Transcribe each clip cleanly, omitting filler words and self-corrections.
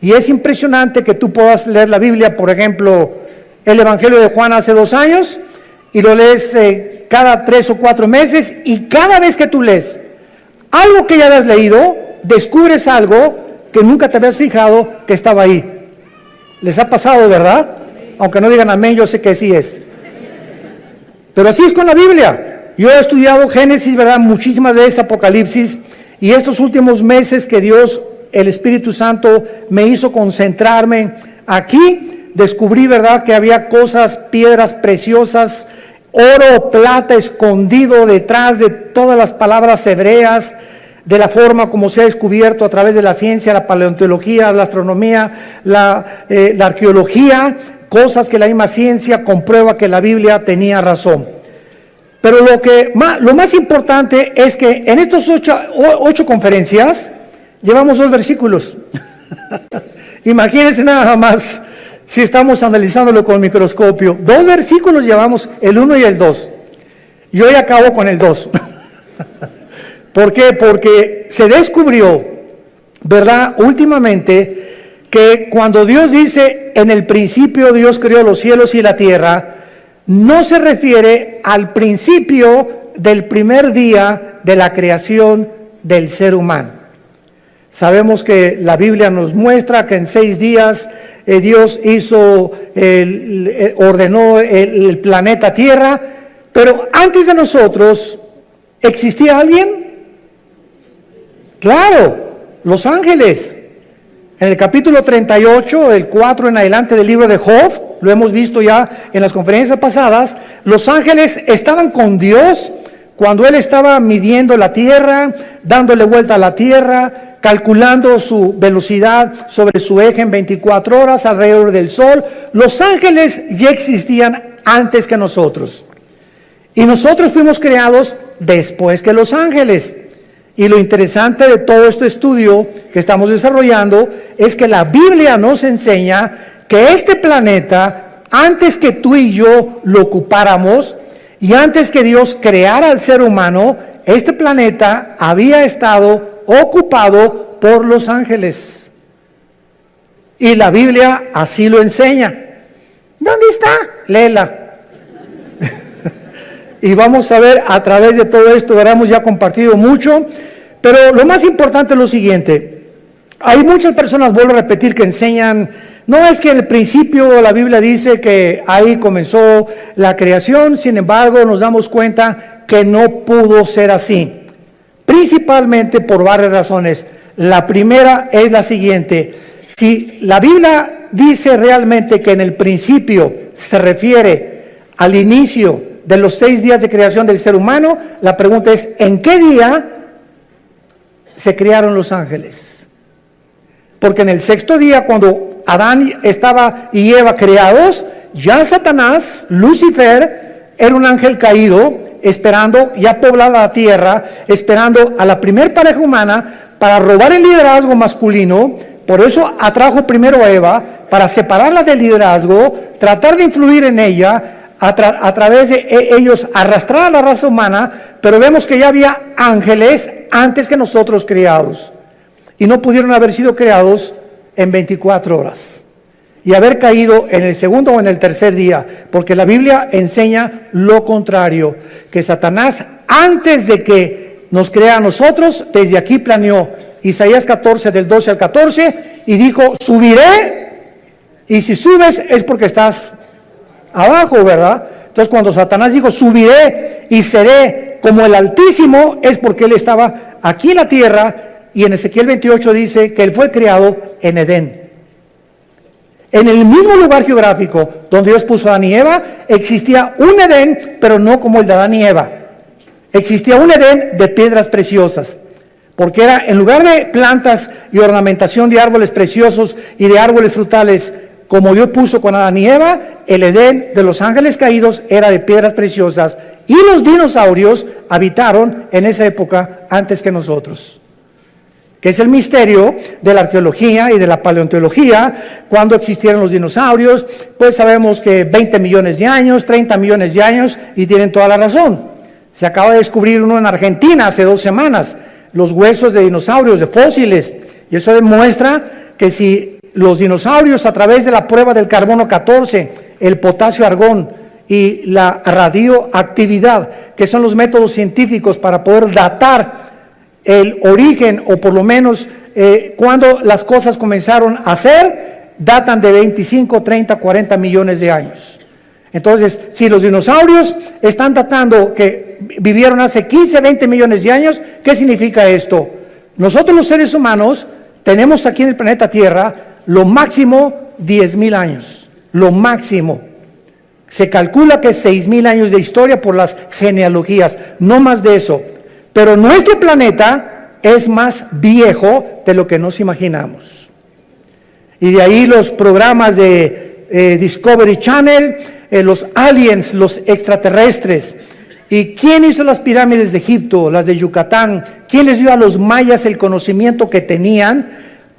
Y es impresionante que tú puedas leer la Biblia, por ejemplo, el Evangelio de Juan hace 2 años, y lo lees cada 3 o 4 meses, y cada vez que tú lees algo que ya habías leído, descubres algo que nunca te habías fijado que estaba ahí. ¿Les ha pasado, verdad? Aunque no digan amén, yo sé que sí es. Pero así es con la Biblia. Yo he estudiado Génesis, ¿verdad? Muchísimas veces Apocalipsis, y estos últimos meses que Dios, el Espíritu Santo, me hizo concentrarme aquí, descubrí, ¿verdad?, que había cosas, piedras preciosas, oro, plata escondido detrás de todas las palabras hebreas, de la forma como se ha descubierto a través de la ciencia, la paleontología, la astronomía, la arqueología, cosas que la misma ciencia comprueba que la Biblia tenía razón. Pero lo más importante es que en estas 8 conferencias llevamos 2 versículos. Imagínense nada más si estamos analizándolo con microscopio. 2 versículos llevamos, el 1 y el 2. Y hoy acabo con el 2. ¿Por qué? Porque se descubrió, ¿verdad?, últimamente, que cuando Dios dice, en el principio Dios creó los cielos y la tierra, no se refiere al principio del primer día de la creación del ser humano. Sabemos que la Biblia nos muestra que en 6 días Dios ordenó el planeta Tierra, pero antes de nosotros, ¿existía alguien? Claro, los ángeles. En el capítulo 38, el 4 en adelante del libro de Job, lo hemos visto ya en las conferencias pasadas, los ángeles estaban con Dios cuando Él estaba midiendo la tierra, dándole vuelta a la tierra, calculando su velocidad sobre su eje en 24 horas alrededor del sol. Los ángeles ya existían antes que nosotros. Y nosotros fuimos creados después que los ángeles. Y lo interesante de todo este estudio que estamos desarrollando es que la Biblia nos enseña que este planeta, antes que tú y yo lo ocupáramos, y antes que Dios creara al ser humano, este planeta había estado ocupado por los ángeles. Y la Biblia así lo enseña. ¿Dónde está? Léela. Y vamos a ver a través de todo esto, hemos ya compartido mucho, pero lo más importante es lo siguiente. Hay muchas personas, vuelvo a repetir, que enseñan, no es que en el principio la Biblia dice que ahí comenzó la creación, sin embargo nos damos cuenta que no pudo ser así, principalmente por varias razones. La primera es la siguiente: si la Biblia dice realmente que en el principio se refiere al inicio de los 6 días de creación del ser humano, la pregunta es, ¿en qué día se crearon los ángeles? Porque en el 6º día, cuando Adán y Eva creados, ya Satanás, Lucifer, era un ángel caído, esperando ya poblar la tierra, esperando a la primer pareja humana para robar el liderazgo masculino. Por eso atrajo primero a Eva, para separarla del liderazgo, tratar de influir en ella, a través de ellos arrastrar a la raza humana. Pero vemos que ya había ángeles antes que nosotros creados, y no pudieron haber sido creados en 24 horas y haber caído en el 2º o en el 3er día, porque la Biblia enseña lo contrario, que Satanás, antes de que nos crea a nosotros, desde aquí planeó. Isaías 14, del 12 al 14, y dijo, subiré, y si subes es porque estás abajo, ¿verdad? Entonces cuando Satanás dijo, subiré y seré como el Altísimo, es porque él estaba aquí en la tierra. Y en Ezequiel 28 dice que él fue creado en Edén, en el mismo lugar geográfico donde Dios puso a Adán y Eva. Existía un Edén, pero no como el de Adán y Eva. Existía un Edén de piedras preciosas, porque era, en lugar de plantas y ornamentación de árboles preciosos y de árboles frutales, como Dios puso con Adán y Eva, el Edén de los ángeles caídos era de piedras preciosas, y los dinosaurios habitaron en esa época antes que nosotros, que es el misterio de la arqueología y de la paleontología. Cuando existieron los dinosaurios, pues sabemos que 20 millones de años, 30 millones de años, y tienen toda la razón. Se acaba de descubrir uno en Argentina hace 2 semanas, los huesos de dinosaurios, de fósiles, y eso demuestra que si los dinosaurios, a través de la prueba del carbono 14, el potasio argón y la radioactividad, que son los métodos científicos para poder datar el origen, o por lo menos cuando las cosas comenzaron a ser, datan de 25, 30, 40 millones de años. Entonces, si los dinosaurios están datando que vivieron hace 15, 20 millones de años, ¿qué significa esto? Nosotros los seres humanos tenemos aquí en el planeta Tierra lo máximo 10,000 años, lo máximo. Se calcula que 6,000 años de historia por las genealogías, no más de eso. Pero nuestro planeta es más viejo de lo que nos imaginamos. Y de ahí los programas de Discovery Channel, los aliens, los extraterrestres. ¿Y quién hizo las pirámides de Egipto, las de Yucatán? ¿Quién les dio a los mayas el conocimiento que tenían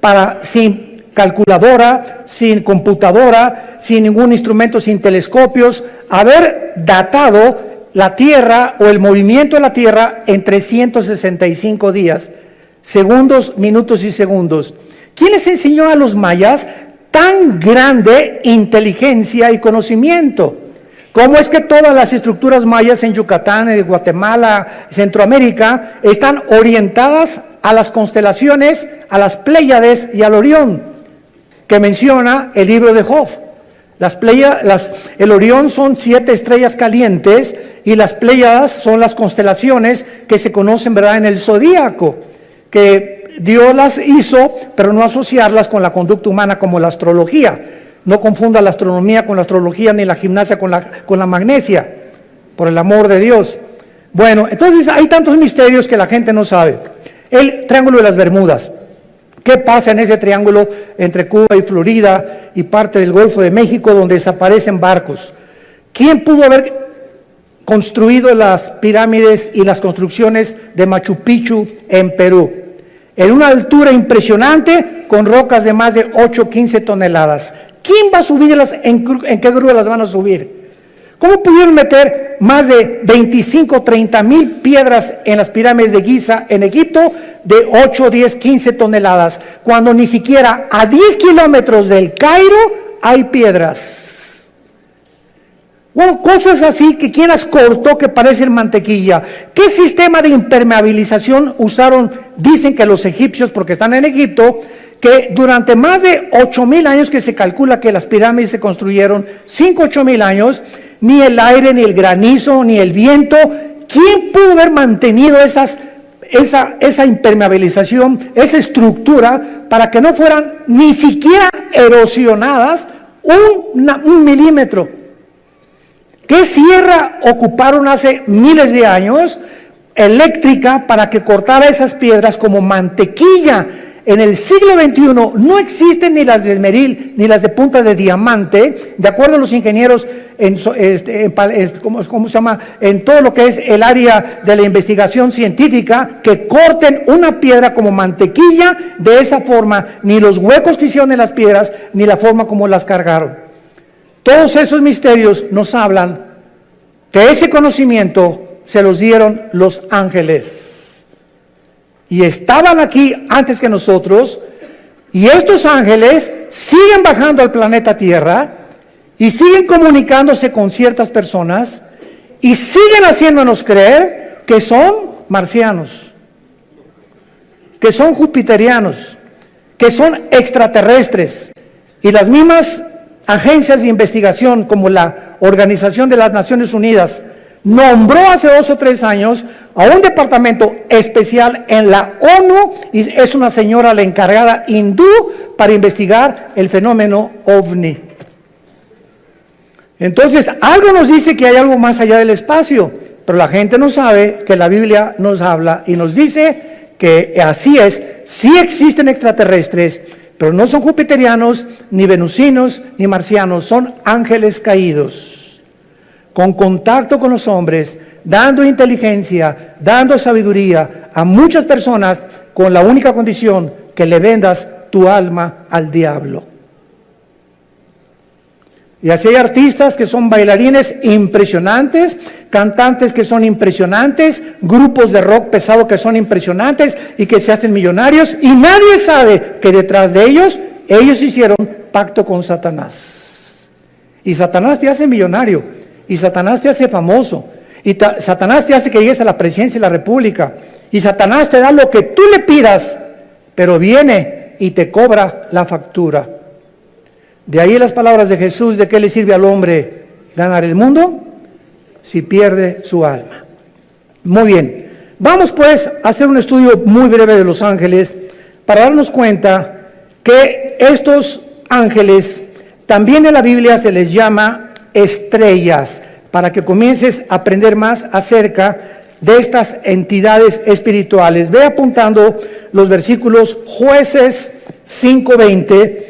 para, sin calculadora, sin computadora, sin ningún instrumento, sin telescopios, haber datado la Tierra o el movimiento de la Tierra en 365 días, segundos, minutos y segundos? ¿Quién les enseñó a los mayas tan grande inteligencia y conocimiento? ¿Cómo es que todas las estructuras mayas en Yucatán, en Guatemala, Centroamérica, están orientadas a las constelaciones, a las Pléyades y al Orión, que menciona el libro de Job? El Orión son 7 estrellas calientes y las Pléyades son las constelaciones que se conocen, ¿verdad?, en el zodíaco, que Dios las hizo, pero no asociarlas con la conducta humana como la astrología. No confunda la astronomía con la astrología, ni la gimnasia con la magnesia, por el amor de Dios. Bueno, entonces hay tantos misterios que la gente no sabe. El Triángulo de las Bermudas. ¿Qué pasa en ese triángulo entre Cuba y Florida y parte del Golfo de México, donde desaparecen barcos? ¿Quién pudo haber construido las pirámides y las construcciones de Machu Picchu en Perú? En una altura impresionante, con rocas de más de 8, 15 toneladas. ¿Quién va a subirlas? ¿En qué grúa las van a subir? ¿Cómo pudieron meter más de 25, 30 mil piedras en las pirámides de Giza en Egipto de 8, 10, 15 toneladas, cuando ni siquiera a 10 kilómetros del Cairo hay piedras? Bueno, cosas así que quien las cortó que parecen mantequilla. ¿Qué sistema de impermeabilización usaron? Dicen que los egipcios, porque están en Egipto, que durante más de 8,000 años que se calcula que las pirámides se construyeron, 5, 8,000 años, ni el aire, ni el granizo, ni el viento, ¿quién pudo haber mantenido esa impermeabilización, esa estructura, para que no fueran ni siquiera erosionadas un milímetro? ¿Qué sierra ocuparon hace miles de años eléctrica para que cortara esas piedras como mantequilla? En el siglo XXI no existen ni las de esmeril ni las de punta de diamante, de acuerdo a los ingenieros ¿cómo se llama?, en todo lo que es el área de la investigación científica, que corten una piedra como mantequilla de esa forma, ni los huecos que hicieron en las piedras, ni la forma como las cargaron. Todos esos misterios nos hablan que ese conocimiento se los dieron los ángeles. Y estaban aquí antes que nosotros, y estos ángeles siguen bajando al planeta Tierra y siguen comunicándose con ciertas personas y siguen haciéndonos creer que son marcianos, que son jupiterianos, que son extraterrestres. Y las mismas agencias de investigación, como la Organización de las Naciones Unidas, nombró hace 2 o 3 años a un departamento especial en la ONU, y es una señora la encargada hindú para investigar el fenómeno OVNI. Entonces, algo nos dice que hay algo más allá del espacio, pero la gente no sabe que la Biblia nos habla y nos dice que así es. Sí existen extraterrestres, pero no son jupiterianos, ni venusinos, ni marcianos, son ángeles caídos, con contacto con los hombres, dando inteligencia, dando sabiduría a muchas personas, con la única condición que le vendas tu alma al diablo. Y así hay artistas que son bailarines impresionantes, cantantes que son impresionantes, grupos de rock pesado que son impresionantes y que se hacen millonarios, y nadie sabe que detrás de ellos Ellos hicieron pacto con Satanás. Y Satanás te hace millonario. Y Satanás te hace famoso. Y Satanás te hace que llegues a la presidencia de la república. Y Satanás te da lo que tú le pidas, pero viene y te cobra la factura. De ahí las palabras de Jesús: ¿de qué le sirve al hombre ganar el mundo si pierde su alma? Muy bien, vamos pues a hacer un estudio muy breve de los ángeles para darnos cuenta que estos ángeles también en la Biblia se les llama estrellas, para que comiences a aprender más acerca de estas entidades espirituales. Ve apuntando los versículos. Jueces 5:20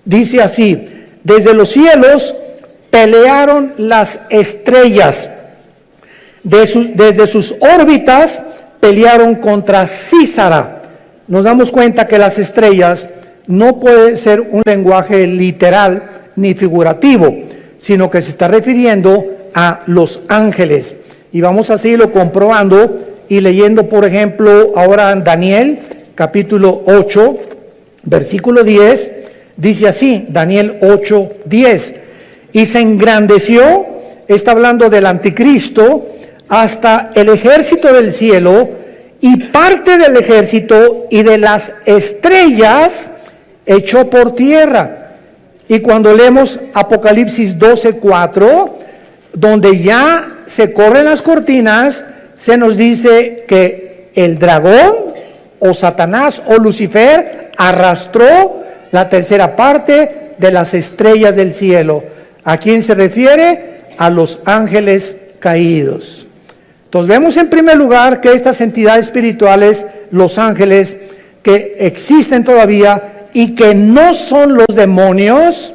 dice así: desde los cielos pelearon las estrellas, desde sus órbitas pelearon contra Císara. Nos damos cuenta que las estrellas no puede ser un lenguaje literal ni figurativo, sino que se está refiriendo a los ángeles. Y vamos a seguirlo comprobando y leyendo, por ejemplo, ahora en Daniel, capítulo 8, versículo 10, dice así, Daniel 8, 10. Y se engrandeció, está hablando del anticristo, hasta el ejército del cielo, y parte del ejército y de las estrellas echó por tierra. Y cuando leemos Apocalipsis 12, 4, donde ya se corren las cortinas, se nos dice que el dragón o Satanás o Lucifer arrastró la tercera parte de las estrellas del cielo. ¿A quién se refiere? A los ángeles caídos. Entonces vemos en primer lugar que estas entidades espirituales, los ángeles, que existen todavía y que no son los demonios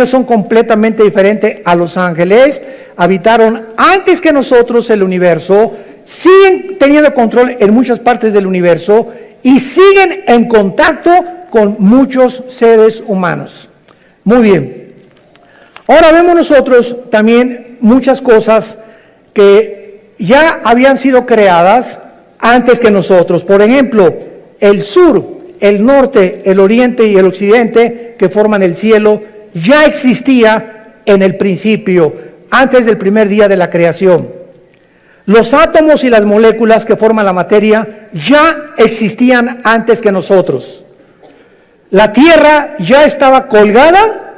son completamente diferentes a los ángeles, habitaron antes que nosotros el universo, siguen teniendo control en muchas partes del universo y siguen en contacto con muchos seres humanos. Muy bien. Ahora vemos nosotros también muchas cosas que ya habían sido creadas antes que nosotros. Por ejemplo, el sur, el norte, el oriente y el occidente que forman el cielo ya existía en el principio, antes del primer día de la creación. Los átomos y las moléculas que forman la materia ya existían antes que nosotros. La tierra ya estaba colgada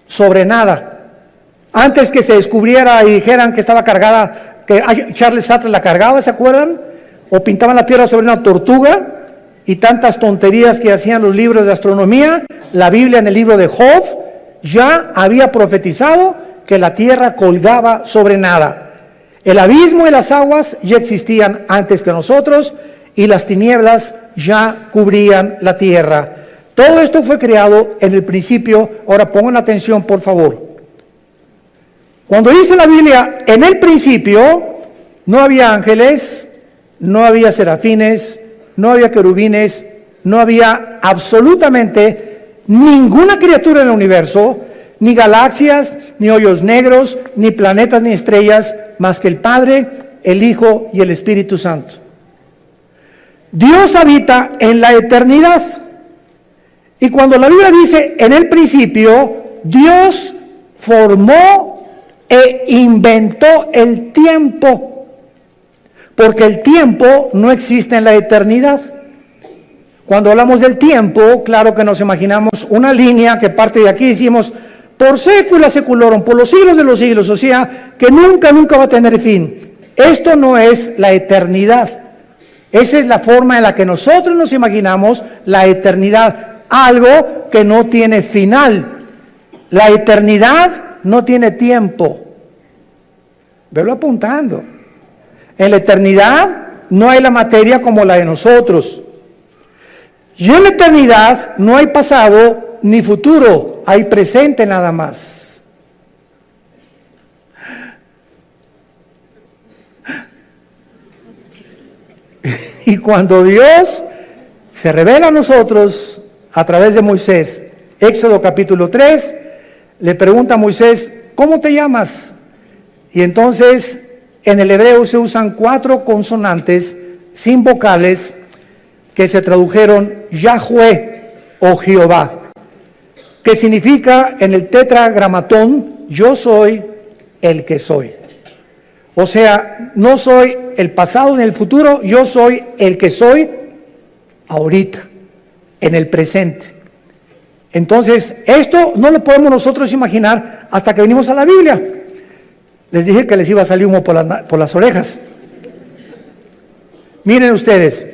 sobre nada. Antes que se descubriera y dijeran que estaba cargada, que Charles Sattler la cargaba, ¿se acuerdan? O pintaban la tierra sobre una tortuga y tantas tonterías que hacían los libros de astronomía. La Biblia en el libro de Job ya había profetizado que la tierra colgaba sobre nada. El abismo y las aguas ya existían antes que nosotros y las tinieblas ya cubrían la tierra. Todo esto fue creado en el principio. Ahora pongan atención, por favor. Cuando dice la Biblia, en el principio, no había ángeles, no había serafines, no había querubines, no había absolutamente ninguna criatura en el universo, ni galaxias, ni hoyos negros, ni planetas, ni estrellas, más que el Padre, el Hijo y el Espíritu Santo. Dios habita en la eternidad. Y cuando la Biblia dice en el principio, Dios formó e inventó el tiempo, porque el tiempo no existe en la eternidad. Cuando hablamos del tiempo, claro que nos imaginamos una línea que parte de aquí y decimos, por sécula seculorum, por los siglos de los siglos, o sea, que nunca va a tener fin. Esto no es la eternidad. Esa es la forma en la que nosotros nos imaginamos la eternidad, algo que no tiene final. La eternidad no tiene tiempo. Velo apuntando. En la eternidad no hay la materia como la de nosotros. Y en la eternidad no hay pasado ni futuro, hay presente nada más. Y cuando Dios se revela a nosotros a través de Moisés, Éxodo capítulo 3, le pregunta a Moisés, ¿cómo te llamas? Y entonces en el hebreo se usan 4 consonantes sin vocales que se tradujeron Yahweh, o Jehová, que significa en el tetragramatón, yo soy el que soy. O sea, no soy el pasado ni el futuro, yo soy el que soy ahorita, en el presente. Entonces, esto no lo podemos nosotros imaginar hasta que venimos a la Biblia. Les dije que les iba a salir humo por las orejas. Miren ustedes,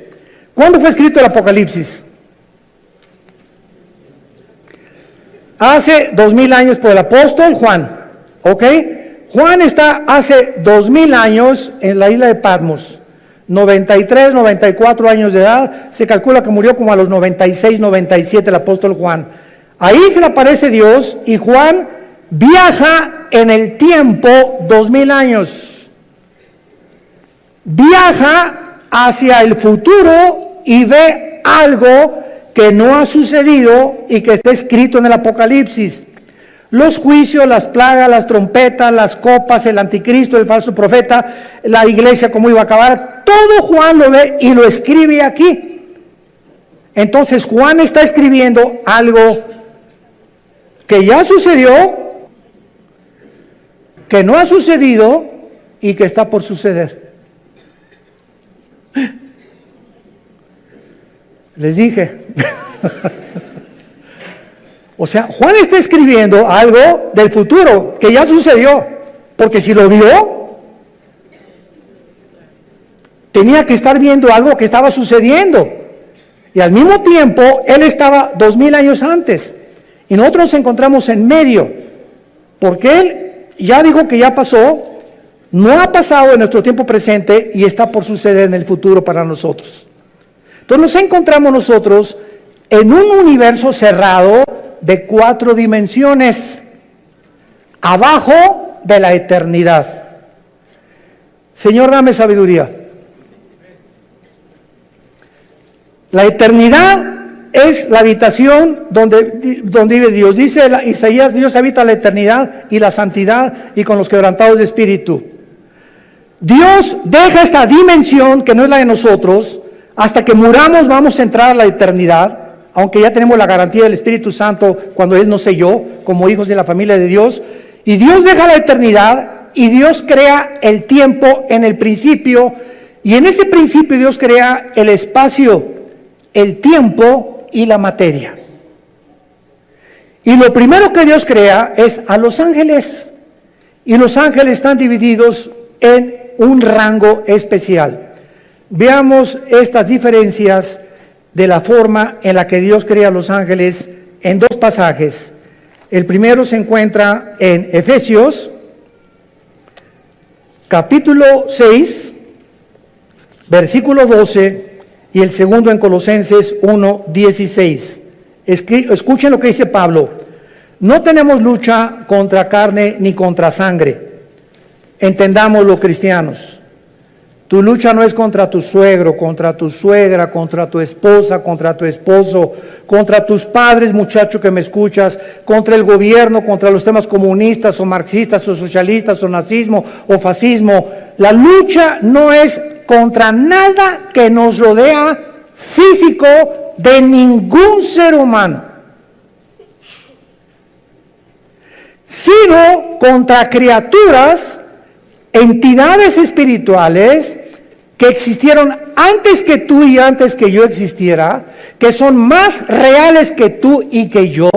¿cuándo fue escrito el Apocalipsis? Hace 2000 años por el apóstol Juan, ¿ok? Juan está hace 2000 años en la isla de Patmos, 93, 94 años de edad, se calcula que murió como a los 96, 97 el apóstol Juan. Ahí se le aparece Dios y Juan viaja en el tiempo 2000 años. Viaja hacia el futuro y ve algo que no ha sucedido y que está escrito en el Apocalipsis. Los juicios, las plagas, las trompetas, las copas, el anticristo, el falso profeta, la iglesia, cómo iba a acabar, todo Juan lo ve y lo escribe aquí. Entonces Juan está escribiendo algo que ya sucedió, que no ha sucedido y que está por suceder. Les dije. O sea, Juan está escribiendo algo del futuro que ya sucedió, porque si lo vio, tenía que estar viendo algo que estaba sucediendo. Y al mismo tiempo, él estaba 2000 años antes. Y nosotros nos encontramos en medio, porque él ya dijo que ya pasó, no ha pasado en nuestro tiempo presente y está por suceder en el futuro para nosotros. Entonces nos encontramos nosotros en un universo cerrado de 4 dimensiones, abajo de la eternidad. Señor, dame sabiduría. La eternidad es la habitación donde vive Dios. Dice Isaías, Dios habita la eternidad y la santidad y con los quebrantados de espíritu. Dios deja esta dimensión que no es la de nosotros. Hasta que muramos vamos a entrar a la eternidad, aunque ya tenemos la garantía del Espíritu Santo cuando Él nos selló como hijos de la familia de Dios. Y Dios deja la eternidad y Dios crea el tiempo en el principio. Y en ese principio Dios crea el espacio, el tiempo y la materia. Y lo primero que Dios crea es a los ángeles. Y los ángeles están divididos en un rango especial. Veamos estas diferencias de la forma en la que Dios crea a los ángeles en 2 pasajes. El primero se encuentra en Efesios, capítulo 6, versículo 12, y el segundo en Colosenses 1, 16. Escuchen lo que dice Pablo. No tenemos lucha contra carne ni contra sangre. Entendámoslo, cristianos. Tu lucha no es contra tu suegro, contra tu suegra, contra tu esposa, contra tu esposo, contra tus padres, muchacho que me escuchas, contra el gobierno, contra los temas comunistas o marxistas o socialistas o nazismo o fascismo. La lucha no es contra nada que nos rodea físico de ningún ser humano, sino contra criaturas, entidades espirituales que existieron antes que tú y antes que yo existiera, que son más reales que tú y que yo,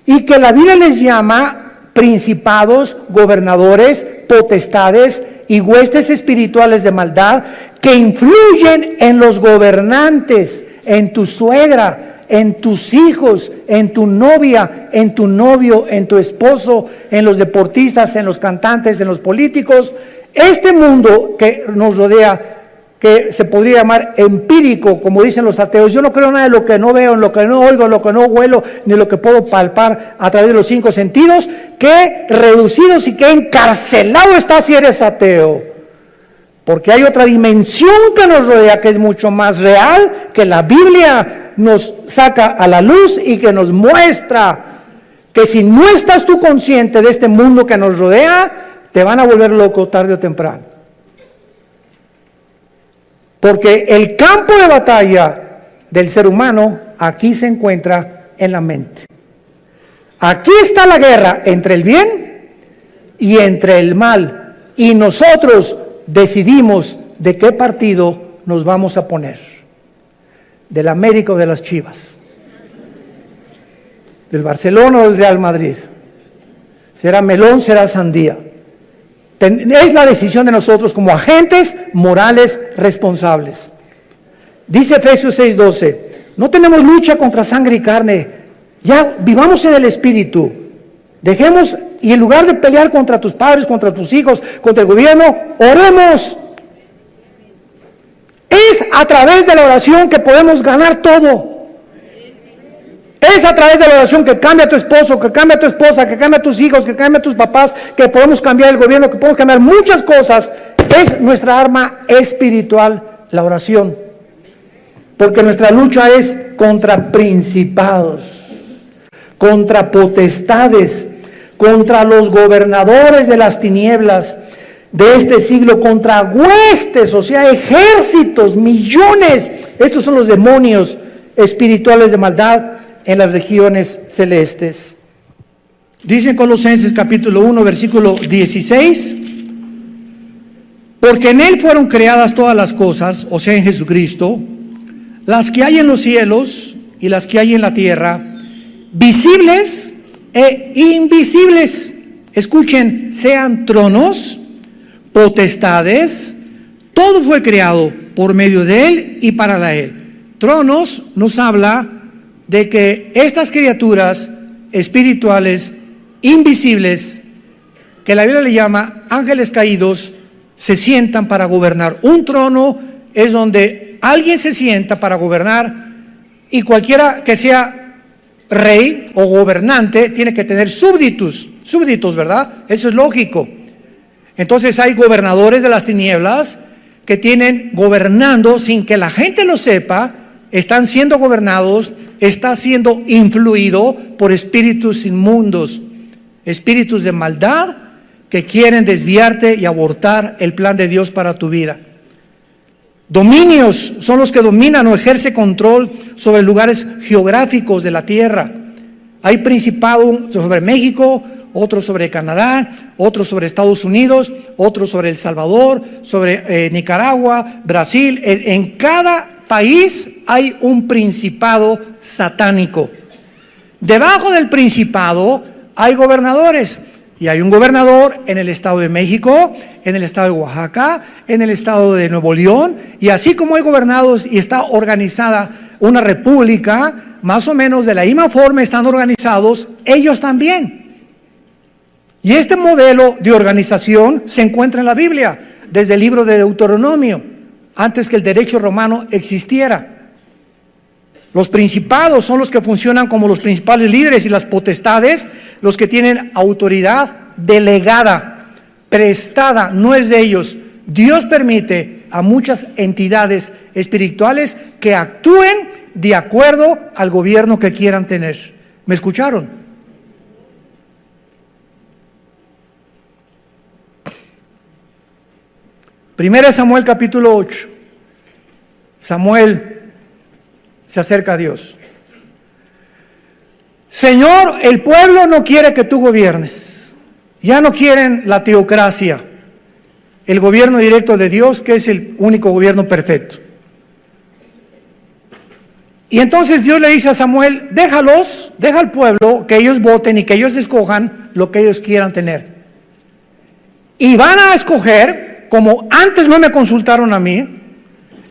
y que la Biblia les llama principados, gobernadores, potestades y huestes espirituales de maldad que influyen en los gobernantes, en tu suegra, en tus hijos, en tu novia, en tu novio, en tu esposo, en los deportistas, en los cantantes, en los políticos. Este mundo que nos rodea, que se podría llamar empírico, como dicen los ateos, yo no creo nada de lo que no veo, en lo que no oigo, en lo que no huelo, ni lo que puedo palpar a través de los 5 sentidos, qué reducidos y qué encarcelado estás si eres ateo. Porque hay otra dimensión que nos rodea que es mucho más real, que la Biblia nos saca a la luz y que nos muestra que si no estás tú consciente de este mundo que nos rodea, te van a volver loco tarde o temprano. Porque el campo de batalla del ser humano aquí se encuentra en la mente. Aquí está la guerra entre el bien y entre el mal. Y nosotros decidimos de qué partido nos vamos a poner. Del América o de las Chivas. Del Barcelona o del Real Madrid. Será melón, será sandía. Es la decisión de nosotros como agentes morales responsables. Dice Efesios 6:12, no tenemos lucha contra sangre y carne, ya vivamos en el Espíritu. Dejemos, y en lugar de pelear contra tus padres, contra tus hijos, contra el gobierno, oremos. Es a través de la oración que podemos ganar todo. Es a través de la oración que cambia a tu esposo, que cambia a tu esposa, que cambia a tus hijos, que cambia a tus papás, que podemos cambiar el gobierno, que podemos cambiar muchas cosas. Es nuestra arma espiritual, la oración. Porque nuestra lucha es contra principados, contra potestades, contra los gobernadores de las tinieblas de este siglo, contra huestes, o sea, ejércitos, millones. Estos son los demonios espirituales de maldad en las regiones celestes. Dice en Colosenses capítulo 1, versículo 16, porque en Él fueron creadas todas las cosas, o sea, en Jesucristo, las que hay en los cielos y las que hay en la tierra, visibles e invisibles. Escuchen, sean tronos, potestades, todo fue creado por medio de Él y para Él. Tronos nos habla de que estas criaturas espirituales, invisibles, que la Biblia le llama ángeles caídos, se sientan para gobernar. Un trono es donde alguien se sienta para gobernar, y cualquiera que sea rey o gobernante tiene que tener súbditos, ¿verdad? Eso es lógico. Entonces hay gobernadores de las tinieblas que tienen gobernando sin que la gente lo sepa, están siendo gobernados, está siendo influido por espíritus inmundos, espíritus de maldad que quieren desviarte y abortar el plan de Dios para tu vida. Dominios son los que dominan o ejercen control sobre lugares geográficos de la tierra. Hay principado sobre México, otro sobre Canadá, otro sobre Estados Unidos, otro sobre El Salvador, sobre Nicaragua, Brasil. En cada país hay un principado satánico. Debajo del principado hay gobernadores. Y hay un gobernador en el estado de México, en el estado de Oaxaca, en el estado de Nuevo León. Y así como hay gobernados y está organizada una república, más o menos de la misma forma están organizados ellos también. Y este modelo de organización se encuentra en la Biblia, desde el libro de Deuteronomio, antes que el derecho romano existiera. Los principados son los que funcionan como los principales líderes, y las potestades, los que tienen autoridad delegada, prestada, no es de ellos. Dios permite a muchas entidades espirituales que actúen de acuerdo al gobierno que quieran tener. ¿Me escucharon? Primera Samuel capítulo 8. Samuel se acerca a Dios. Señor, el pueblo no quiere que tú gobiernes. Ya no quieren la teocracia, el gobierno directo de Dios, que es el único gobierno perfecto. Y entonces Dios le dice a Samuel, deja al pueblo que ellos voten y que ellos escojan lo que ellos quieran tener. Y van a escoger, como antes no me consultaron a mí,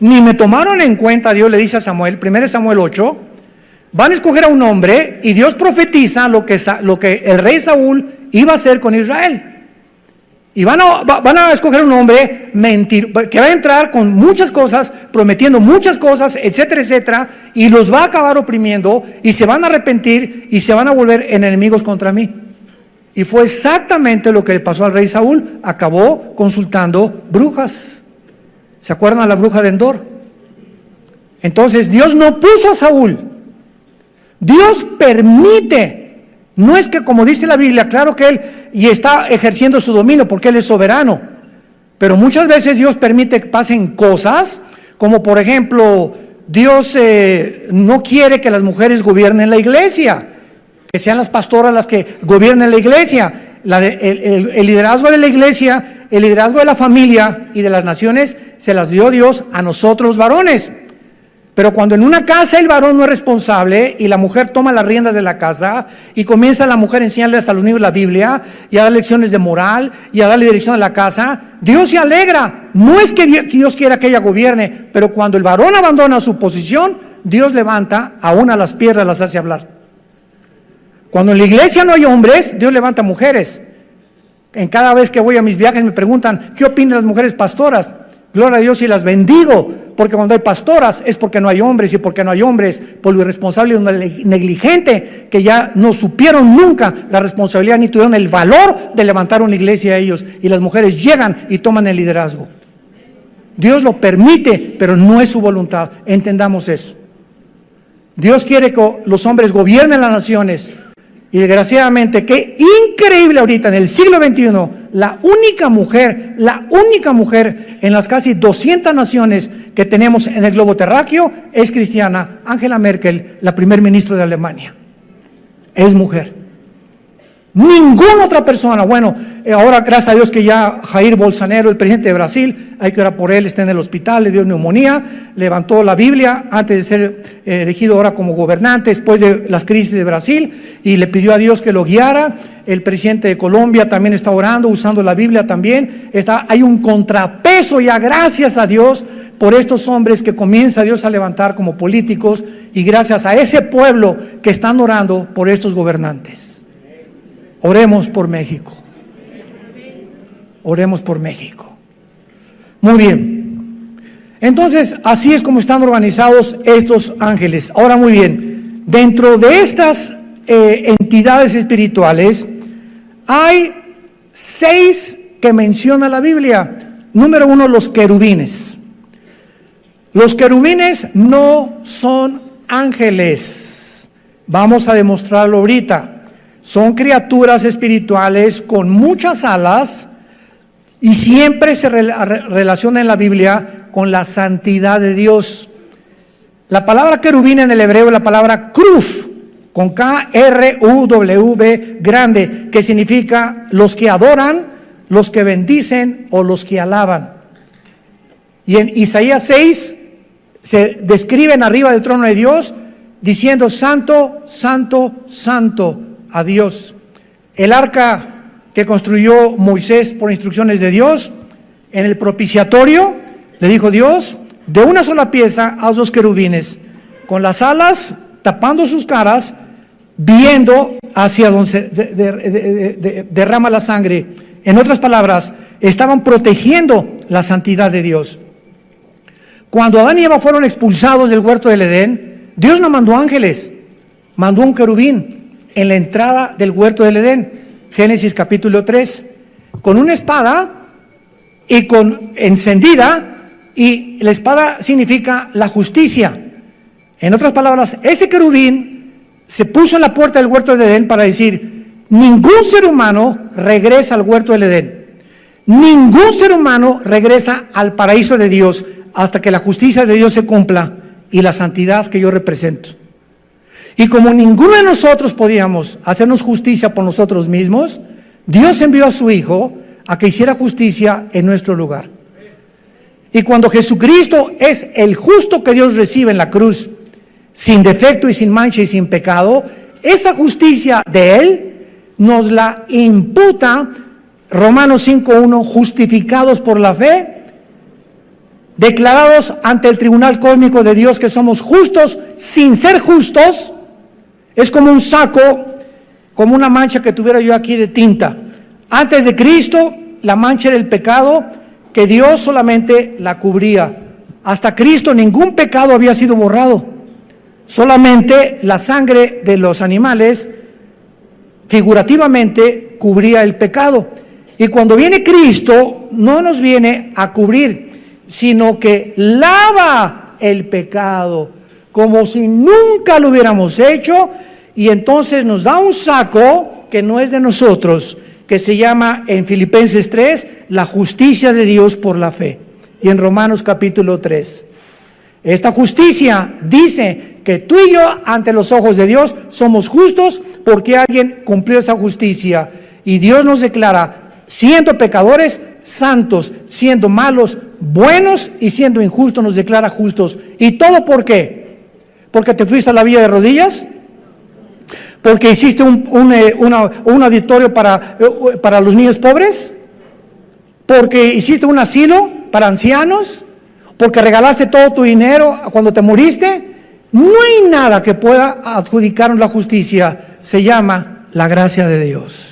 ni me tomaron en cuenta, Dios le dice a Samuel, 1 Samuel 8, van a escoger a un hombre, y Dios profetiza lo que el rey Saúl iba a hacer con Israel. Y van a escoger un hombre que va a entrar con muchas cosas, prometiendo muchas cosas, etcétera, etcétera, y los va a acabar oprimiendo, y se van a arrepentir, y se van a volver enemigos contra mí. Y fue exactamente lo que le pasó al rey Saúl. Acabó consultando brujas. ¿Se acuerdan a la bruja de Endor? Entonces Dios no puso a Saúl. Dios permite. No es que, como dice la Biblia, claro que Él y está ejerciendo su dominio porque Él es soberano. Pero muchas veces Dios permite que pasen cosas, como por ejemplo Dios no quiere que las mujeres gobiernen la iglesia, que sean las pastoras las que gobiernen la iglesia. El liderazgo de la iglesia, el liderazgo de la familia y de las naciones se las dio Dios a nosotros los varones. Pero cuando en una casa el varón no es responsable y la mujer toma las riendas de la casa y comienza la mujer a enseñarles a los niños la Biblia y a dar lecciones de moral y a darle dirección a la casa, Dios se alegra. No es que Dios quiera que ella gobierne, pero cuando el varón abandona su posición, Dios levanta aún a las piedras, las hace hablar. Cuando en la iglesia no hay hombres, Dios levanta mujeres. En cada vez que voy a mis viajes me preguntan, ¿qué opinan las mujeres pastoras? Gloria a Dios y las bendigo, porque cuando hay pastoras es porque no hay hombres, y porque no hay hombres, por lo irresponsable y negligente, que ya no supieron nunca la responsabilidad ni tuvieron el valor de levantar una iglesia a ellos, y las mujeres llegan y toman el liderazgo. Dios lo permite, pero no es su voluntad, entendamos eso. Dios quiere que los hombres gobiernen las naciones. Y desgraciadamente, qué increíble ahorita en el siglo XXI, la única mujer en las casi 200 naciones que tenemos en el globo terráqueo es cristiana. Angela Merkel, la primer ministro de Alemania, es mujer. Ninguna otra persona. Bueno, ahora gracias a Dios que ya Jair Bolsonaro, el presidente de Brasil, hay que orar por él, está en el hospital, le dio neumonía, levantó la Biblia antes de ser elegido ahora como gobernante después de las crisis de Brasil y le pidió a Dios que lo guiara. El presidente de Colombia también está orando, usando la Biblia también. Hay un contrapeso ya, gracias a Dios, por estos hombres que comienza Dios a levantar como políticos y gracias a ese pueblo que están orando por estos gobernantes. Oremos por México. Oremos por México. Muy bien. Entonces, así es como están organizados estos ángeles. Ahora, muy bien. Dentro de estas entidades espirituales, hay 6 que menciona la Biblia. Número 1, los querubines. Los querubines no son ángeles. Vamos a demostrarlo ahorita. Son criaturas espirituales con muchas alas y siempre se relaciona en la Biblia con la santidad de Dios. La palabra querubín en el hebreo es la palabra kruf, con K-R-U-W grande, que significa los que adoran, los que bendicen o los que alaban. Y en Isaías 6 se describen arriba del trono de Dios diciendo santo, santo, santo a Dios. El arca que construyó Moisés por instrucciones de Dios, en el propiciatorio, le dijo Dios, de una sola pieza haz 2 querubines, con las alas tapando sus caras, viendo hacia donde se derrama la sangre. En otras palabras, estaban protegiendo la santidad de Dios. Cuando Adán y Eva fueron expulsados del huerto del Edén, Dios no mandó ángeles, mandó un querubín en la entrada del huerto del Edén, Génesis capítulo 3, con una espada y encendida, y la espada significa la justicia. En otras palabras, ese querubín se puso en la puerta del huerto del Edén para decir, ningún ser humano regresa al huerto del Edén, ningún ser humano regresa al paraíso de Dios hasta que la justicia de Dios se cumpla y la santidad que yo represento. Y como ninguno de nosotros podíamos hacernos justicia por nosotros mismos, Dios envió a su Hijo a que hiciera justicia en nuestro lugar. Y cuando Jesucristo es el justo que Dios recibe en la cruz, sin defecto y sin mancha y sin pecado, esa justicia de Él nos la imputa Romanos 5:1, justificados por la fe, declarados ante el tribunal cósmico de Dios que somos justos sin ser justos. Es como un saco, como una mancha que tuviera yo aquí de tinta. Antes de Cristo, la mancha era el pecado, que Dios solamente la cubría. Hasta Cristo ningún pecado había sido borrado. Solamente la sangre de los animales, figurativamente, cubría el pecado. Y cuando viene Cristo, no nos viene a cubrir, sino que lava el pecado, como si nunca lo hubiéramos hecho, y entonces nos da un saco que no es de nosotros, que se llama en Filipenses 3, la justicia de Dios por la fe, y en Romanos capítulo 3. Esta justicia dice que tú y yo ante los ojos de Dios somos justos porque alguien cumplió esa justicia. Y Dios nos declara, siendo pecadores, santos, siendo malos, buenos, y siendo injustos nos declara justos. ¿Y todo por qué? ¿Porque te fuiste a la villa de rodillas? ¿Porque hiciste un auditorio para los niños pobres? ¿Porque hiciste un asilo para ancianos? ¿Porque regalaste todo tu dinero cuando te moriste? No hay nada que pueda adjudicarnos la justicia. Se llama la gracia de Dios.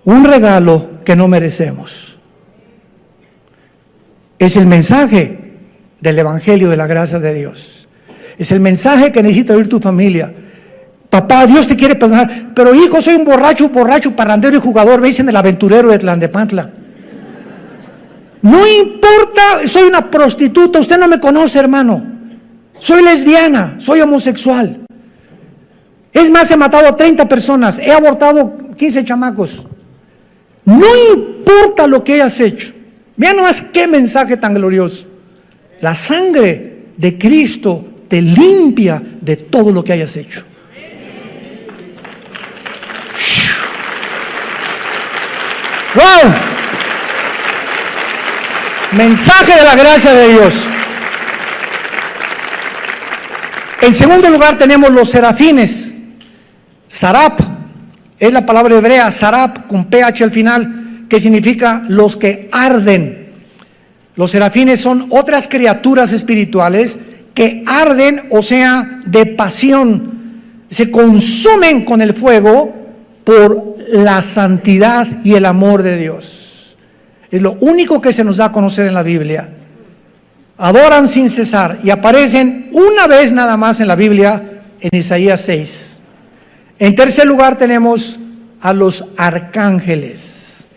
Un regalo que no merecemos. Es el mensaje del Evangelio de la gracia de Dios. Es el mensaje que necesita oír tu familia. Papá, Dios te quiere perdonar, pero hijo, soy un borracho, parrandero y jugador, me dicen el aventurero de Tlalnepantla. No importa, soy una prostituta, usted no me conoce, hermano. Soy lesbiana, soy homosexual. Es más, he matado a 30 personas, he abortado 15 chamacos. No importa lo que hayas hecho. Vean nomás qué mensaje tan glorioso. La sangre de Cristo te limpia de todo lo que hayas hecho. ¡Wow! Mensaje de la gracia de Dios. En segundo lugar tenemos los serafines. Sarap es la palabra hebrea, sarap con ph al final, que significa los que arden. Los serafines son otras criaturas espirituales que arden, o sea, de pasión, se consumen con el fuego por la santidad y el amor de Dios. Es lo único que se nos da a conocer en la Biblia. Adoran sin cesar y aparecen una vez nada más en la Biblia, en Isaías 6. En tercer lugar tenemos a los arcángeles.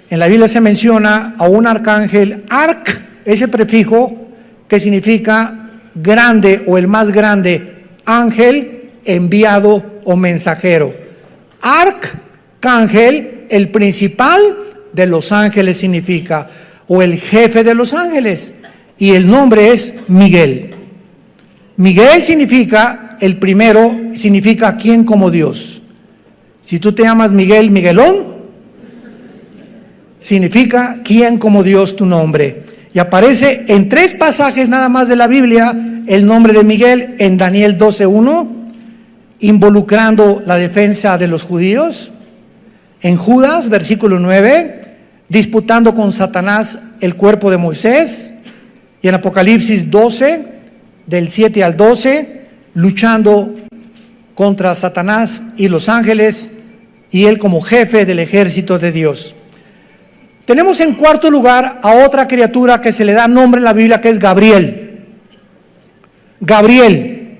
En la Biblia se menciona a un arcángel, arc, ese prefijo que significa grande o el más grande, ángel, enviado o mensajero. Arcángel, el principal de los ángeles significa, o el jefe de los ángeles, y el nombre es Miguel. Miguel significa, el primero significa quién como Dios. Si tú te llamas Miguel, Miguelón, significa quién como Dios tu nombre. Y aparece en 3 pasajes nada más de la Biblia el nombre de Miguel, en Daniel 12:1, involucrando la defensa de los judíos. En Judas, versículo 9, disputando con Satanás el cuerpo de Moisés. Y en Apocalipsis 12, del 7 al 12, luchando contra Satanás y los ángeles, y él como jefe del ejército de Dios. Tenemos en cuarto lugar a otra criatura que se le da nombre en la Biblia, que es Gabriel. Gabriel.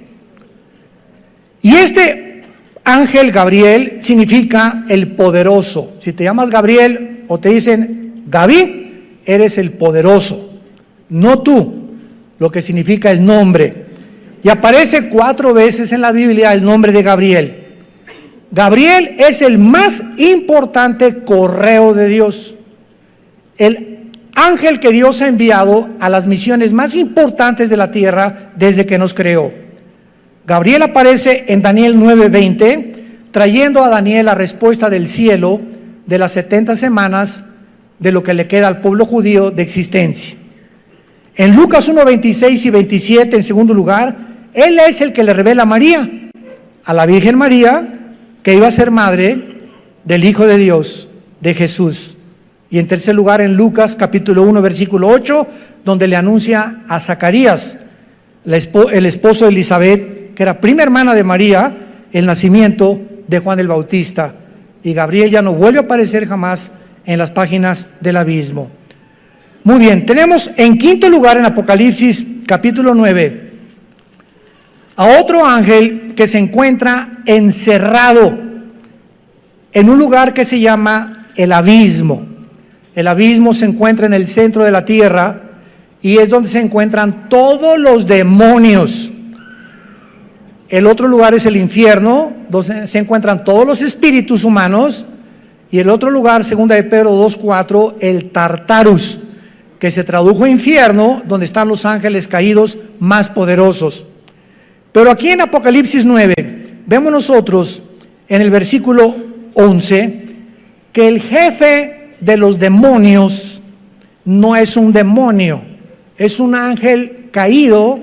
Y este ángel Gabriel significa el poderoso. Si te llamas Gabriel o te dicen Gaby, eres el poderoso, no tú, lo que significa el nombre. Y aparece 4 veces en la Biblia el nombre de Gabriel. Gabriel es el más importante correo de Dios. El ángel que Dios ha enviado a las misiones más importantes de la tierra desde que nos creó. Gabriel aparece en Daniel 9:20, trayendo a Daniel la respuesta del cielo de las 70 semanas de lo que le queda al pueblo judío de existencia. En Lucas 1:26 y 27, en segundo lugar, él es el que le revela a María, a la Virgen María, que iba a ser madre del Hijo de Dios, de Jesús. Y en tercer lugar, en Lucas capítulo 1, versículo 8, donde le anuncia a Zacarías, el esposo de Elizabeth, que era prima hermana de María, el nacimiento de Juan el Bautista. Y Gabriel ya no vuelve a aparecer jamás en las páginas del abismo. Muy bien, tenemos en quinto lugar en Apocalipsis capítulo 9 a otro ángel que se encuentra encerrado en un lugar que se llama el abismo. El abismo se encuentra en el centro de la tierra y es donde se encuentran todos los demonios. El otro lugar es el infierno, donde se encuentran todos los espíritus humanos. Y el otro lugar, segunda de Pedro 2:4, el Tartarus, que se tradujo infierno, donde están los ángeles caídos más poderosos. Pero aquí en Apocalipsis 9, vemos nosotros en el versículo 11, que el jefe de los demonios no es un demonio, es un ángel caído,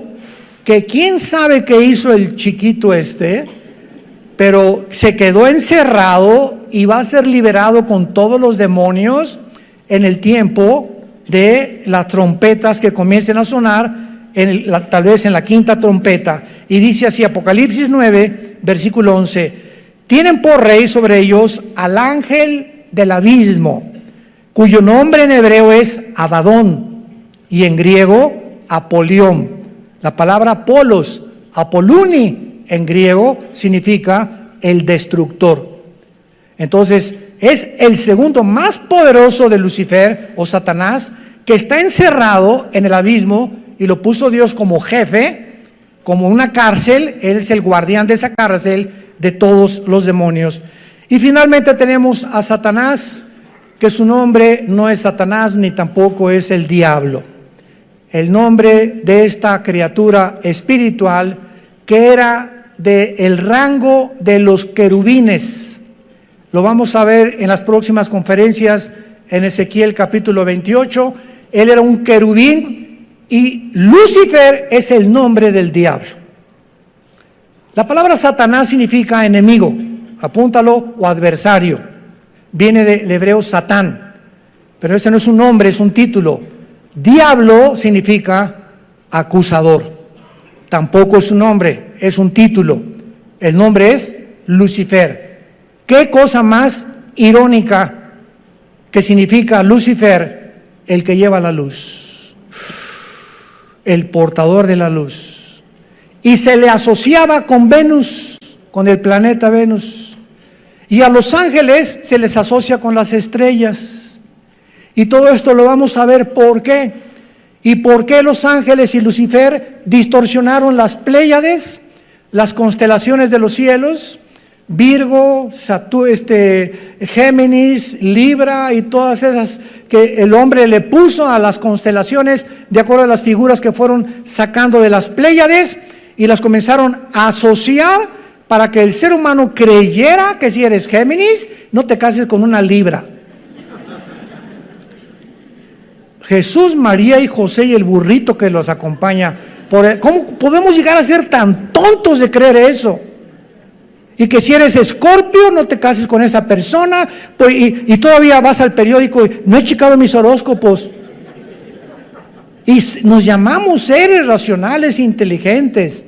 que quién sabe qué hizo el chiquito pero se quedó encerrado y va a ser liberado con todos los demonios en el tiempo de las trompetas que comiencen a sonar, tal vez en la quinta trompeta. Y dice así, Apocalipsis 9, versículo 11, tienen por rey sobre ellos al ángel del abismo, cuyo nombre en hebreo es Abadón y en griego Apolión. La palabra Apolos, Apoluni en griego significa el destructor. Entonces es el segundo más poderoso de Lucifer o Satanás, que está encerrado en el abismo y lo puso Dios como jefe, como una cárcel. Él es el guardián de esa cárcel de todos los demonios. Y finalmente tenemos a Satanás, que su nombre no es Satanás ni tampoco es el diablo. El nombre de esta criatura espiritual que era del rango de los querubines. Lo vamos a ver en las próximas conferencias en Ezequiel capítulo 28. Él era un querubín y Lucifer es el nombre del diablo. La palabra Satanás significa enemigo, apúntalo, o adversario. Viene del hebreo Satán, pero ese no es un nombre, es un título. Diablo significa acusador. Tampoco es un nombre, es un título. El nombre es Lucifer. ¿Qué cosa más irónica que significa Lucifer? El que lleva la luz, el portador de la luz. Y se le asociaba con Venus, con el planeta Venus. Y a los ángeles se les asocia con las estrellas. Y todo esto lo vamos a ver por qué. Y por qué los ángeles y Lucifer distorsionaron las Pléyades, las constelaciones de los cielos, Virgo, Géminis, Libra y todas esas que el hombre le puso a las constelaciones de acuerdo a las figuras que fueron sacando de las Pléyades, y las comenzaron a asociar para que el ser humano creyera que si eres Géminis, no te cases con una Libra. Jesús, María y José y el burrito que los acompaña. ¿Cómo podemos llegar a ser tan tontos de creer eso? Y que si eres Escorpio, no te cases con esa persona, pues, y todavía vas al periódico y no he checado mis horóscopos. Y nos llamamos seres racionales, inteligentes,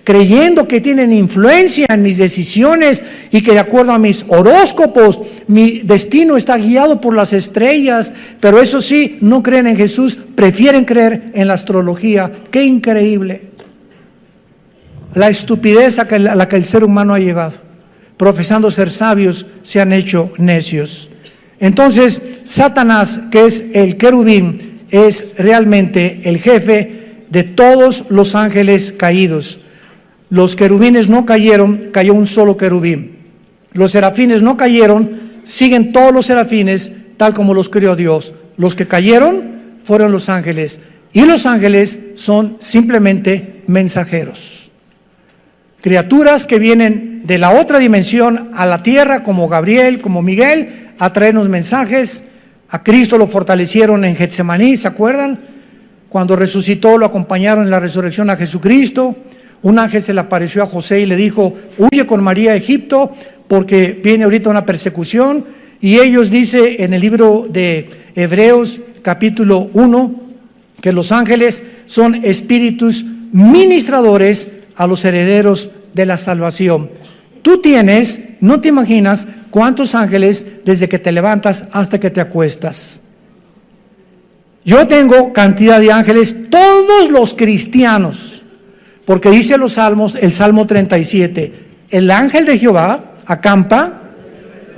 creyendo que tienen influencia en mis decisiones y que de acuerdo a mis horóscopos, mi destino está guiado por las estrellas. Pero eso sí, no creen en Jesús, prefieren creer en la astrología. ¡Qué increíble! La estupidez a la que el ser humano ha llegado. Profesando ser sabios, se han hecho necios. Entonces, Satanás, que es el querubín, es realmente el jefe de todos los ángeles caídos. Los querubines no cayeron, cayó un solo querubín. Los serafines no cayeron, siguen todos los serafines tal como los creó Dios. Los que cayeron fueron los ángeles, y los ángeles son simplemente mensajeros. Criaturas que vienen de la otra dimensión a la tierra, como Gabriel, como Miguel, a traernos mensajes. A Cristo lo fortalecieron en Getsemaní, ¿se acuerdan? Cuando resucitó, lo acompañaron en la resurrección a Jesucristo. Un ángel se le apareció a José y le dijo: huye con María a Egipto porque viene ahorita una persecución. Y ellos, dice en el libro de Hebreos capítulo 1, que los ángeles son espíritus ministradores a los herederos de la salvación. Tú tienes, no te imaginas cuántos ángeles desde que te levantas hasta que te acuestas. Yo tengo cantidad de ángeles, todos los cristianos, porque dice los salmos, el Salmo 37, el ángel de Jehová acampa,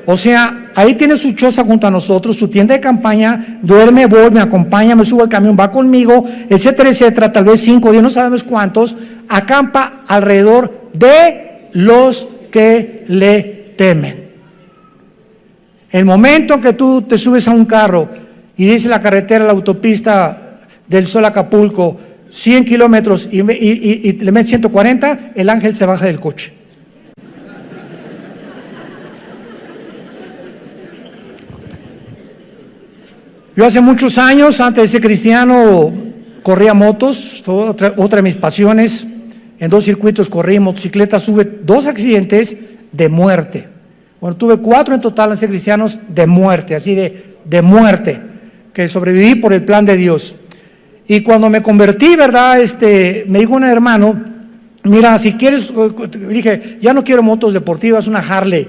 o sea, ahí tiene su choza junto a nosotros, su tienda de campaña, duerme, voy, me acompaña, me subo al camión, va conmigo, etcétera, etcétera, tal vez 5 días, no sabemos cuántos, acampa alrededor de los que le temen. El momento que tú te subes a un carro y dice la carretera, la autopista del Sol a Acapulco, 100 kilómetros y le mete 140, el ángel se baja del coche. Yo hace muchos años, antes de ser cristiano, corría motos, fue otra de mis pasiones. En 2 circuitos corrí motocicletas, tuve 2 accidentes de muerte. Bueno, tuve 4 en total, ser cristianos, de muerte, así de muerte, que sobreviví por el plan de Dios. Y cuando me convertí, ¿verdad? Me dijo un hermano, mira, si quieres, dije, ya no quiero motos deportivas, una Harley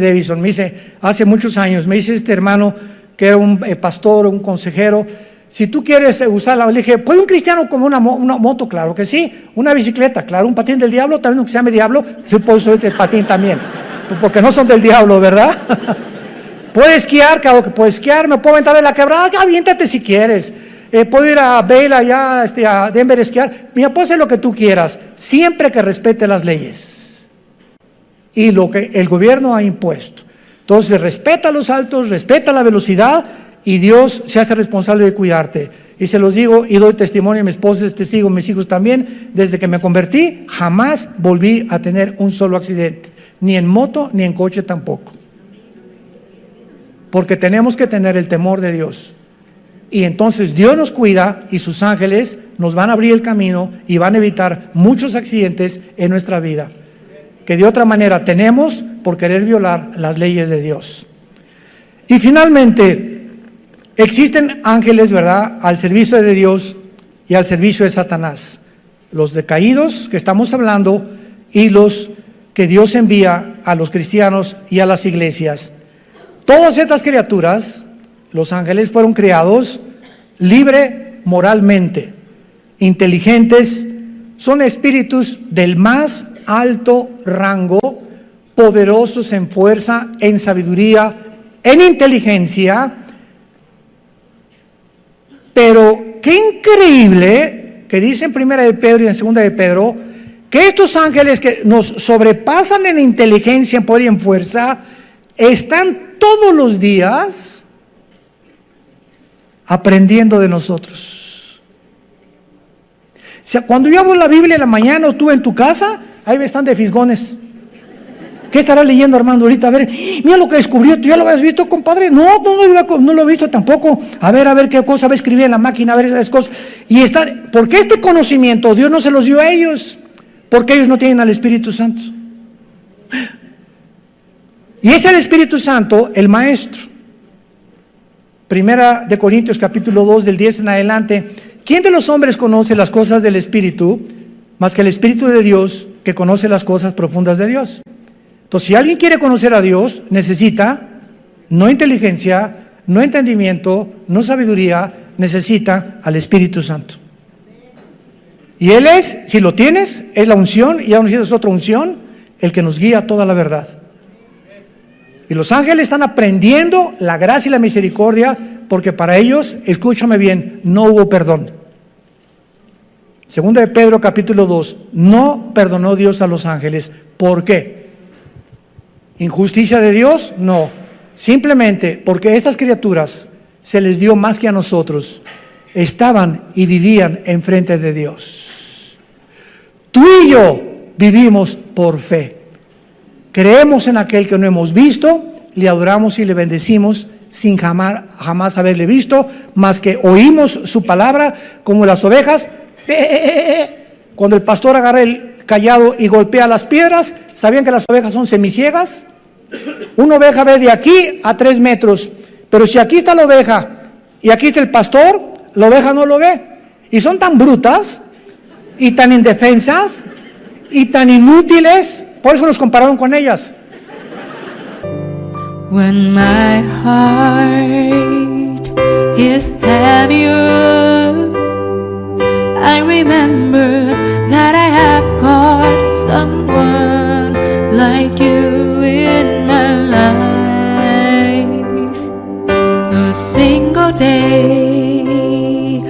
Davidson. Me dice, hace muchos años, me dice este hermano, que era un pastor, un consejero, si tú quieres usarla, le dije, ¿puede un cristiano como una moto? Claro que sí. Una bicicleta, claro. Un patín del diablo, también aunque se llame diablo, sí puedo subir el patín también, porque no son del diablo, ¿verdad? Puede esquiar, claro que puede esquiar, me puedo aventar de la quebrada, aviéntate si quieres. Puedo ir a Vail allá, a Denver a esquiar. Mira, puedo hacer lo que tú quieras, siempre que respete las leyes y lo que el gobierno ha impuesto. Entonces, respeta los altos, respeta la velocidad y Dios se hace responsable de cuidarte. Y se los digo y doy testimonio, mi esposa es testigo, mis hijos también, desde que me convertí, jamás volví a tener un solo accidente, ni en moto, ni en coche tampoco. Porque tenemos que tener el temor de Dios. Y entonces Dios nos cuida y sus ángeles nos van a abrir el camino y van a evitar muchos accidentes en nuestra vida, que de otra manera tenemos por querer violar las leyes de Dios. Y finalmente, existen ángeles, ¿verdad?, al servicio de Dios y al servicio de Satanás. Los decaídos que estamos hablando y los que Dios envía a los cristianos y a las iglesias. Todas estas criaturas, los ángeles, fueron creados libre moralmente, inteligentes, son espíritus del más alto rango, poderosos en fuerza, en sabiduría, en inteligencia. Pero qué increíble que dice en 1 de Pedro y en 2 de Pedro que estos ángeles que nos sobrepasan en inteligencia, en poder y en fuerza, están todos los días aprendiendo de nosotros. O sea, cuando yo abro la Biblia en la mañana o tú en tu casa, ahí están de fisgones. ¿Qué estará leyendo, Armando, ahorita? A ver, mira lo que descubrió, ¿tú ya lo habías visto, compadre? No lo he visto tampoco. A ver qué cosa va a escribir en la máquina, a ver esas cosas. Y porque este conocimiento Dios no se los dio a ellos, porque ellos no tienen al Espíritu Santo. Y es el Espíritu Santo el maestro. 1 de Corintios capítulo 2 del 10 en adelante. ¿Quién de los hombres conoce las cosas del Espíritu más que el Espíritu de Dios, que conoce las cosas profundas de Dios? Entonces, si alguien quiere conocer a Dios, necesita no inteligencia, no entendimiento, no sabiduría, necesita al Espíritu Santo. Y Él es, si lo tienes, es la unción, y aún necesitas otra unción, el que nos guía a toda la verdad. Y los ángeles están aprendiendo la gracia y la misericordia, porque para ellos, escúchame bien, no hubo perdón. 2 de Pedro capítulo 2, no perdonó Dios a los ángeles. ¿Por qué? ¿Injusticia de Dios? No. Simplemente porque estas criaturas se les dio más que a nosotros. Estaban y vivían enfrente de Dios. Tú y yo vivimos por fe. Creemos en aquel que no hemos visto, le adoramos y le bendecimos sin jamás haberle visto, más que oímos su palabra como las ovejas. Cuando el pastor agarra el callado y golpea las piedras, ¿sabían que las ovejas son semiciegas? Una oveja ve de aquí a 3 metros, pero si aquí está la oveja y aquí está el pastor, la oveja no lo ve. Y son tan brutas y tan indefensas y tan inútiles, por eso nos compararon con ellas. When my heart is heavier, I remember that I have got someone like you in my life. A single day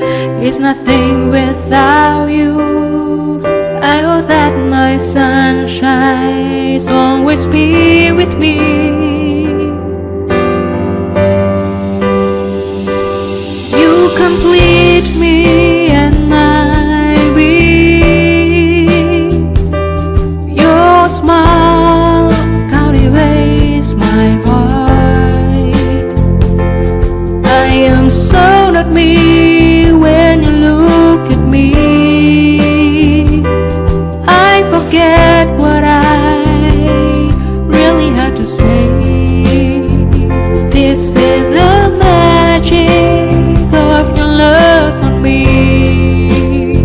is nothing without you. I hope that my sunshine always be with me. forget what I really had to say. This is the magic of your love for me.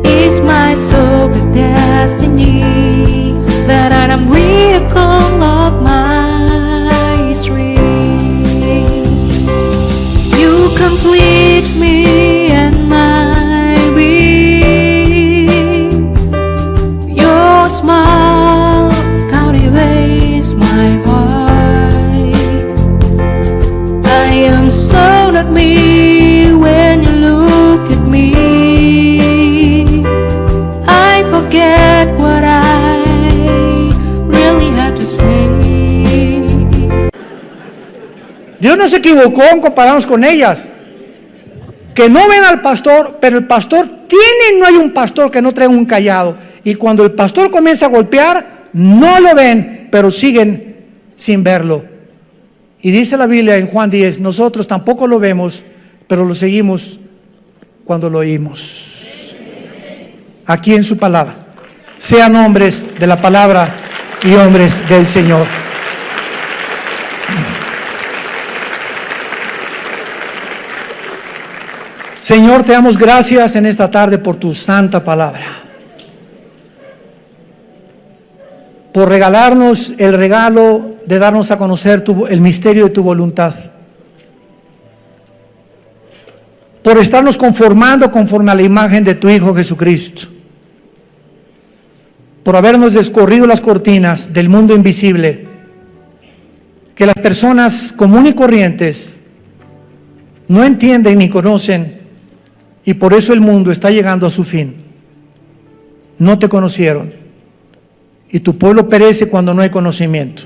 It's my sober destiny that I am vehicle of my dreams. You complete me and my being. Your smile captivates my heart. I am so not me when you look at me. I forget what I really had to say. Dios no se equivocó en compararnos con ellas. Que no ven al pastor, pero el pastor tiene, no hay un pastor que no traiga un cayado. Y cuando el pastor comienza a golpear, no lo ven, pero siguen sin verlo. Y dice la Biblia en Juan 10, nosotros tampoco lo vemos, pero lo seguimos cuando lo oímos. Aquí en su palabra. Sean hombres de la palabra y hombres del Señor. Señor, te damos gracias en esta tarde por tu santa palabra. Por regalarnos el regalo de darnos a conocer el misterio de tu voluntad. Por estarnos conformando conforme a la imagen de tu Hijo Jesucristo. Por habernos descorrido las cortinas del mundo invisible, que las personas comunes y corrientes no entienden ni conocen, y por eso el mundo está llegando a su fin. No te conocieron, y tu pueblo perece cuando no hay conocimiento.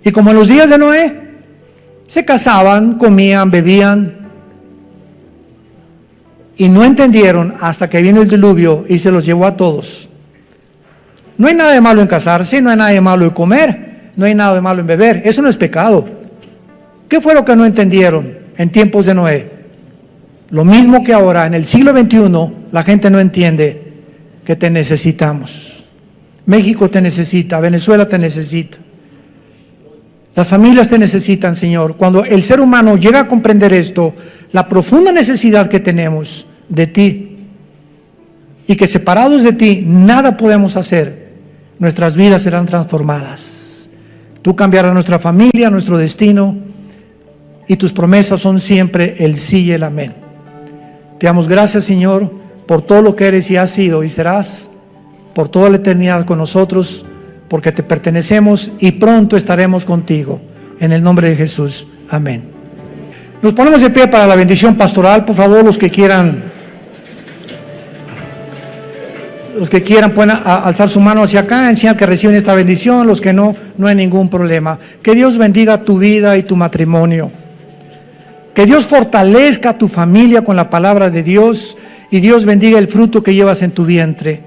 Y como en los días de Noé, se casaban, comían, bebían, y no entendieron hasta que vino el diluvio y se los llevó a todos. No hay nada de malo en casarse, no hay nada de malo en comer, no hay nada de malo en beber, eso no es pecado. ¿Qué fue lo que no entendieron en tiempos de Noé? Lo mismo que ahora, en el siglo XXI, la gente no entiende que te necesitamos. México te necesita, Venezuela te necesita. Las familias te necesitan, Señor. Cuando el ser humano llega a comprender esto, la profunda necesidad que tenemos de ti, y que separados de ti nada podemos hacer, nuestras vidas serán transformadas. Tú cambiarás nuestra familia, nuestro destino, y tus promesas son siempre el sí y el amén. Te damos gracias, Señor, por todo lo que eres y has sido y serás por toda la eternidad con nosotros, porque te pertenecemos y pronto estaremos contigo. En el nombre de Jesús. Amén. Nos ponemos de pie para la bendición pastoral. Por favor, los que quieran pueden alzar su mano hacia acá, en señal que reciben esta bendición. Los que no, no hay ningún problema. Que Dios bendiga tu vida y tu matrimonio. Que Dios fortalezca tu familia con la palabra de Dios, y Dios bendiga el fruto que llevas en tu vientre.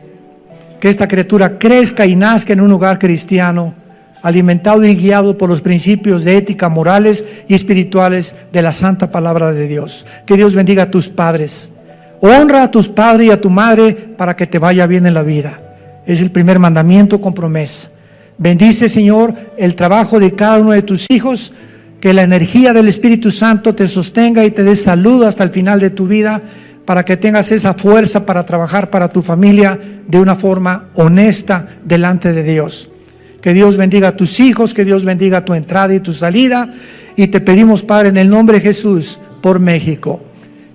Que esta criatura crezca y nazca en un hogar cristiano, alimentado y guiado por los principios de ética, morales y espirituales de la santa palabra de Dios. Que Dios bendiga a tus padres. Honra a tus padres y a tu madre para que te vaya bien en la vida. Es el primer mandamiento con promesa. Bendice, Señor, el trabajo de cada uno de tus hijos. Que la energía del Espíritu Santo te sostenga y te dé salud hasta el final de tu vida, para que tengas esa fuerza para trabajar para tu familia de una forma honesta delante de Dios. Que Dios bendiga a tus hijos, que Dios bendiga tu entrada y tu salida, y te pedimos, Padre, en el nombre de Jesús, por México.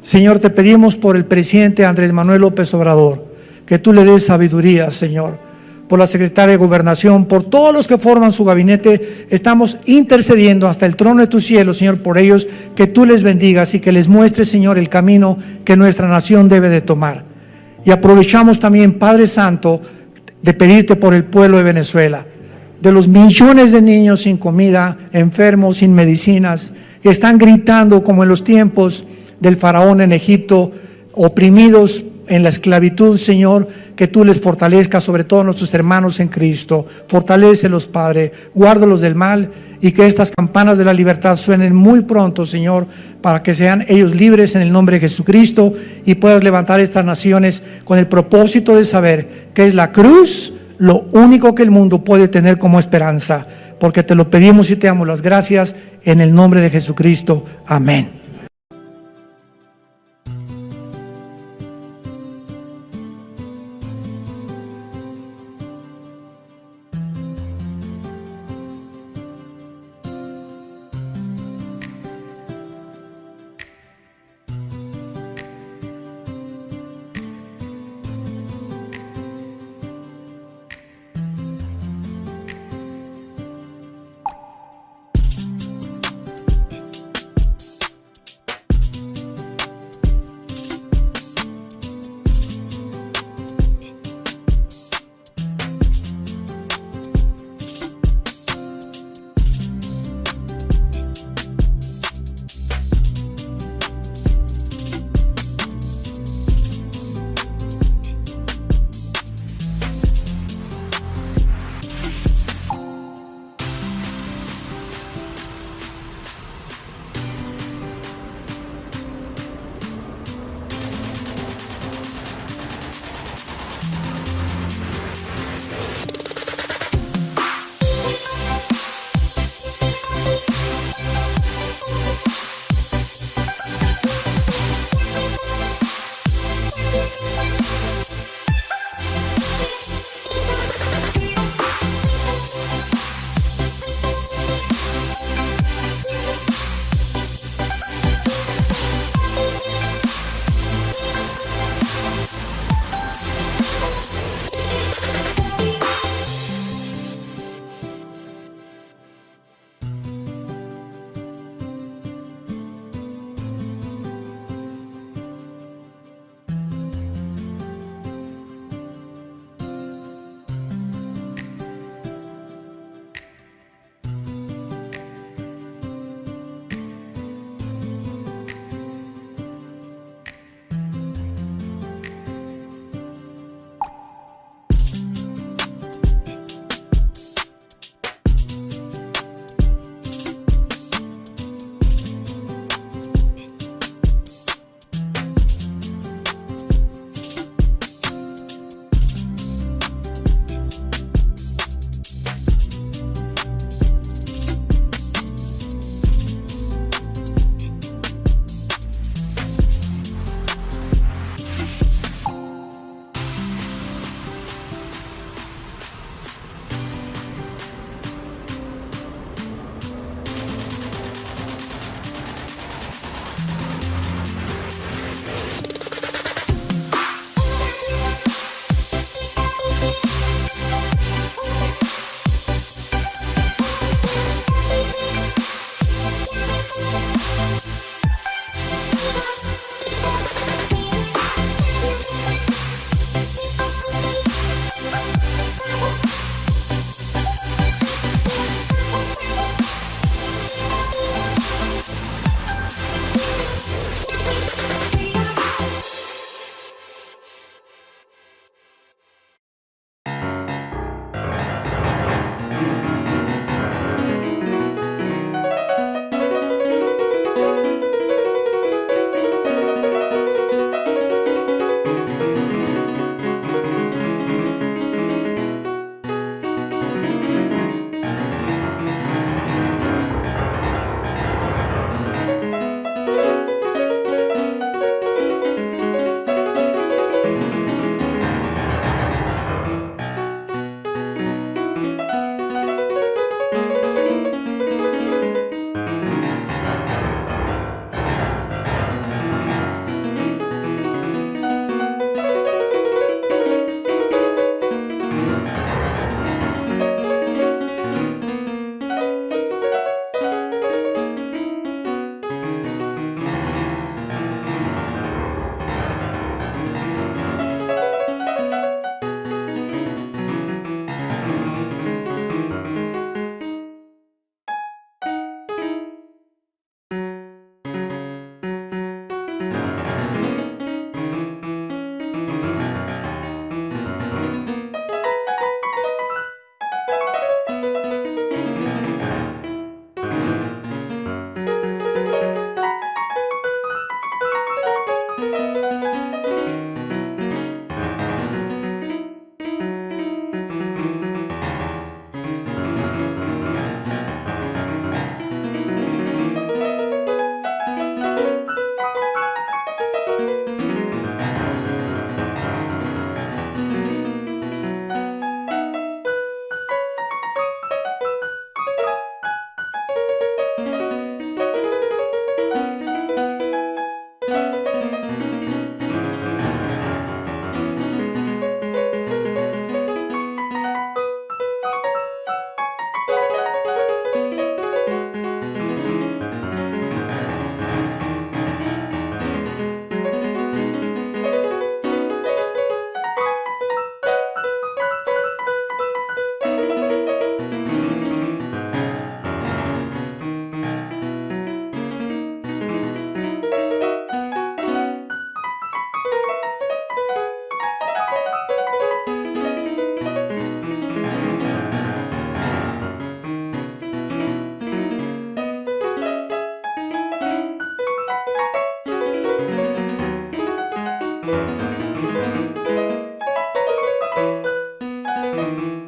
Señor, te pedimos por el presidente Andrés Manuel López Obrador, que tú le des sabiduría, Señor. Por la secretaria de Gobernación, por todos los que forman su gabinete, estamos intercediendo hasta el trono de tu cielo, Señor, por ellos, que tú les bendigas y que les muestres, Señor, el camino que nuestra nación debe de tomar. Y aprovechamos también, Padre Santo, de pedirte por el pueblo de Venezuela, de los millones de niños sin comida, enfermos, sin medicinas, que están gritando como en los tiempos del faraón en Egipto, oprimidos en la esclavitud, Señor, que tú les fortalezcas, sobre todo a nuestros hermanos en Cristo. Fortalécelos, Padre, guárdalos del mal y que estas campanas de la libertad suenen muy pronto, Señor, para que sean ellos libres en el nombre de Jesucristo y puedas levantar estas naciones con el propósito de saber que es la cruz lo único que el mundo puede tener como esperanza, porque te lo pedimos y te damos las gracias en el nombre de Jesucristo. Amén. you.